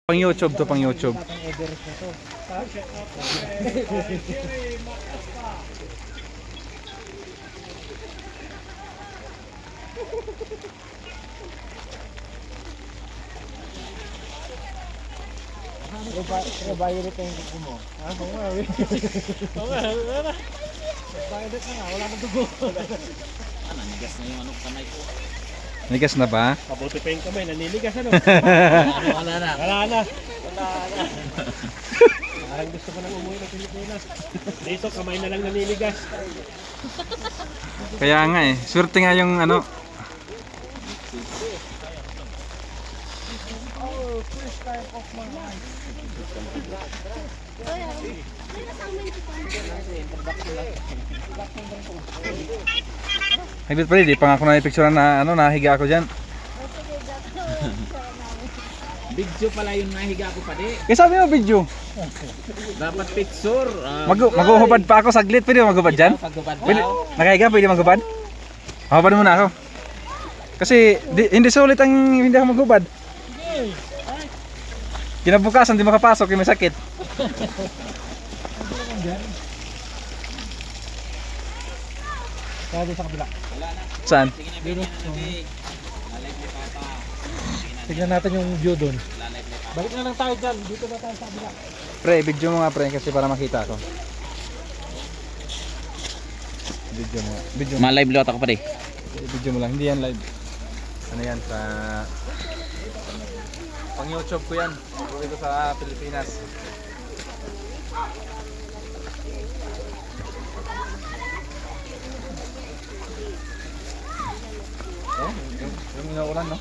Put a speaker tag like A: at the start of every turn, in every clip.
A: Pang YouTube to, pang YouTube.
B: Bayad ito yung gusto mo. Ha? Oo nga. Oo nga. Bayad ito nga. Wala nang dugo.
C: Nanigas na yung kamay ko.
A: Nigas na ba?
B: Mabuti pa yung kamay. Naniligas ano?
C: Wala na.
B: Wala na. Parang gusto ko nang umuwi ng Pilipinas. Dito kamay na lang naniligas.
A: Kaya nga eh. Swerte nga yung ano.
B: First time of my life.
A: Haglit pala, di pa nga ako na-picture na ano, nahiga ako dyan.
C: Video pala yung nahiga ko pa di.
A: Kaya sabi mo video.
C: Dapat picture.
A: Maghuhubad pa ako saglit. Pwede mo maghubad dyan?
C: Pagkabad
A: Pwede, nakahiga, pwede maghubad? Mahubad muna ako. Kasi hindi sulit ang hindi ako maghubad. Kinabukasan, di makapasok, yung may sakit.
B: Kaya sa kabila.
A: Saan?
B: Tignan natin yung view doon. Balik na lang tayo dyan. Dito na tayo sa kabila.
A: Pre, video mo nga pre, kasi para makita ko. Video mo. Video mo.
C: Ma-live lot ako pa di.
A: Video mo lang, hindi yan live. Ano yan, sa pang YouTube ko yan. Dito sa Pilipinas. Oh, yung inaulan no?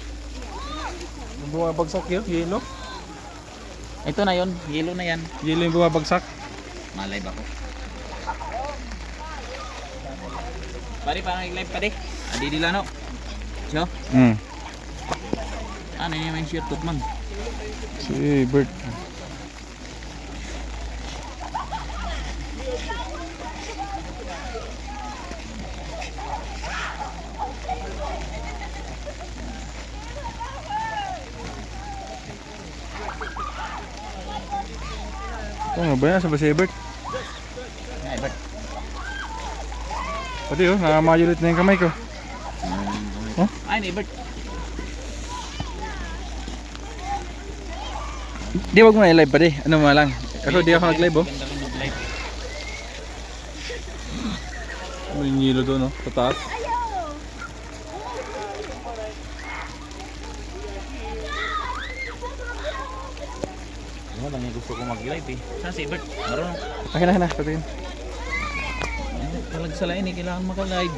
A: Yung bumabagsak yun, yelo.
C: Ito na yon, yellow na yan.
A: Yelo yung bumabagsak.
C: Ma-live ako. Pare, pang-live pa di. Adi dila no. Siyo? Ano yun yung shirt man?
A: Si Bert. Ano ba yan? Saan ba si Bert?
C: Ay, Bert.
A: Pati oh, nakamajulit na yung kamay ko. Oh?
C: Ay, ni Bert.
A: Di, wag mo na i-live pa di. Ano mo lang. Ako di ako nag-live oh.
C: Ganda rin mag-live.
A: May ngilo doon oh, sa taas.
C: Ano lang yung gusto ko mag-live eh. Saan si Bert? Marunong.
A: Akin na, patingin.
C: Talag sa lain eh, kailangan maka-live.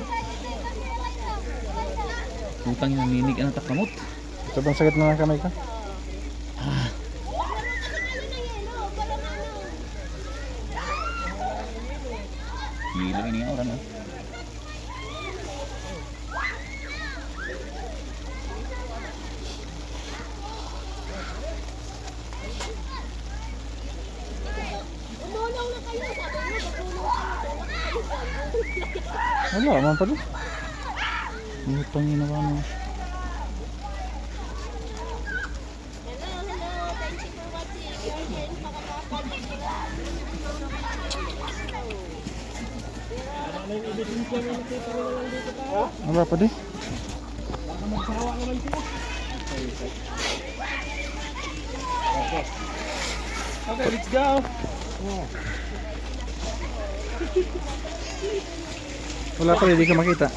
C: Utang yung ninig ang takamot.
A: Sobrang sakit na ng kamay ko.
C: Hilo ini orang oh.
A: Wala, man pala. Ang pangina ba mo? Wala pa di.
B: Baka magsawa naman sila. Okay, let's go.
A: Wala pa, hindi ka makita.